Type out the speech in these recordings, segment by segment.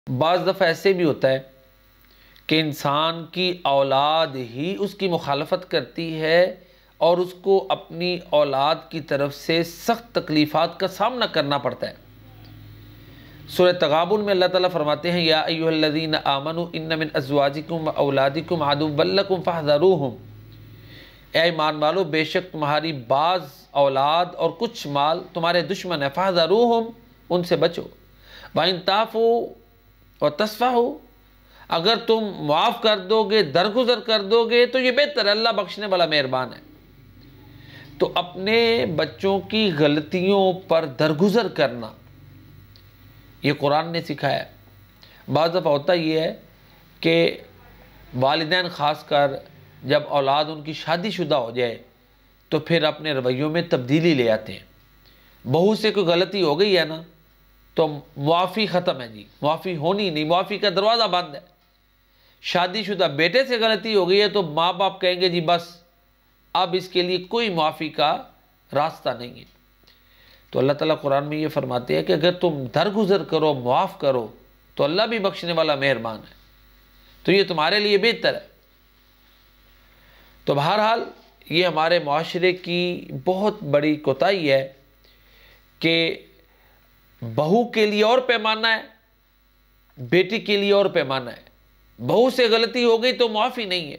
بعض دفعہ ایسے بھی ہوتا ہے کہ انسان کی اولاد ہی اس کی مخالفت کرتی ہے اور اس کو اپنی اولاد کی طرف سے سخت تکلیفات کا سامنا کرنا پڑتا ہے۔ سورہ تغابن میں اللہ تعالیٰ فرماتے ہیں یا ایھا الذین آمنوا ان من ازواجکم و اولادکم عدوا لکم فاحذروہم، اے ایمان والو بے شک تمہاری بعض اولاد اور کچھ مال تمہارے دشمن ہے، فاحذروہم ان سے بچو، وَإِن تَعْفُوا وَتَصْفَحُوا اگر تم معاف کر دو گے، درگزر کر دو گے تو یہ بہتر ہے، اللہ بخشنے والا مہربان ہے۔ تو اپنے بچوں کی غلطیوں پر درگزر کرنا یہ قرآن نے سکھایا ہے۔ بعض دفعہ ہوتا یہ ہے کہ والدین خاص کر جب اولاد ان کی شادی شدہ ہو جائے تو پھر اپنے رویوں میں تبدیلی لے آتے ہیں۔ بہو سے کوئی غلطی ہو گئی ہے نا تو معافی ختم ہے جی، معافی ہونی نہیں، معافی کا دروازہ بند ہے۔ شادی شدہ بیٹے سے غلطی ہو گئی ہے تو ماں باپ کہیں گے جی بس اب اس کے لیے کوئی معافی کا راستہ نہیں ہے۔ تو اللہ تعالیٰ قرآن میں یہ فرماتے ہیں کہ اگر تم درگزر کرو، معاف کرو تو اللہ بھی بخشنے والا مہربان ہے، تو یہ تمہارے لیے بہتر ہے۔ تو بہرحال یہ ہمارے معاشرے کی بہت بڑی کوتاہی ہے کہ بہو کے لیے اور پیمانہ ہے، بیٹی کے لیے اور پیمانہ ہے۔ بہو سے غلطی ہو گئی تو معافی نہیں ہے،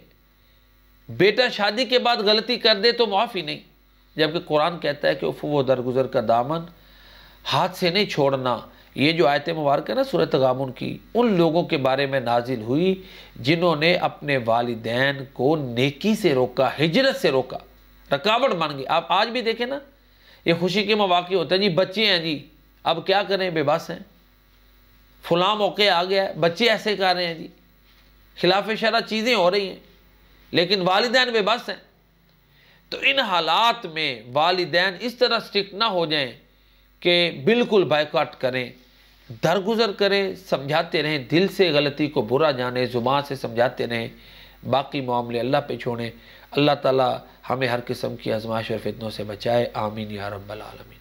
بیٹا شادی کے بعد غلطی کر دے تو معافی نہیں، جبکہ قرآن کہتا ہے کہ عفو و درگزر کا دامن ہاتھ سے نہیں چھوڑنا۔ یہ جو آیت مبارکہ ہے نا سورۃ تغابن کی، ان لوگوں کے بارے میں نازل ہوئی جنہوں نے اپنے والدین کو نیکی سے روکا، ہجرت سے روکا، رکاوٹ بن گئی۔ آپ آج بھی دیکھیں نا، یہ خوشی کے مواقع ہوتے ہیں جی، بچے ہیں جی اب کیا کریں، بے بس ہیں، فلاں موقع آ گیا ہے، بچے ایسے کر رہے ہیں جی، خلاف شرع چیزیں ہو رہی ہیں لیکن والدین بے بس ہیں۔ تو ان حالات میں والدین اس طرح سٹرکٹ نہ ہو جائیں کہ بالکل بائیکاٹ کریں، درگزر کریں، سمجھاتے رہیں، دل سے غلطی کو برا جانیں، زبان سے سمجھاتے رہیں، باقی معاملے اللہ پہ چھوڑیں۔ اللہ تعالی ہمیں ہر قسم کی آزمائش اور فتنوں سے بچائے، آمین یا رب العالمین۔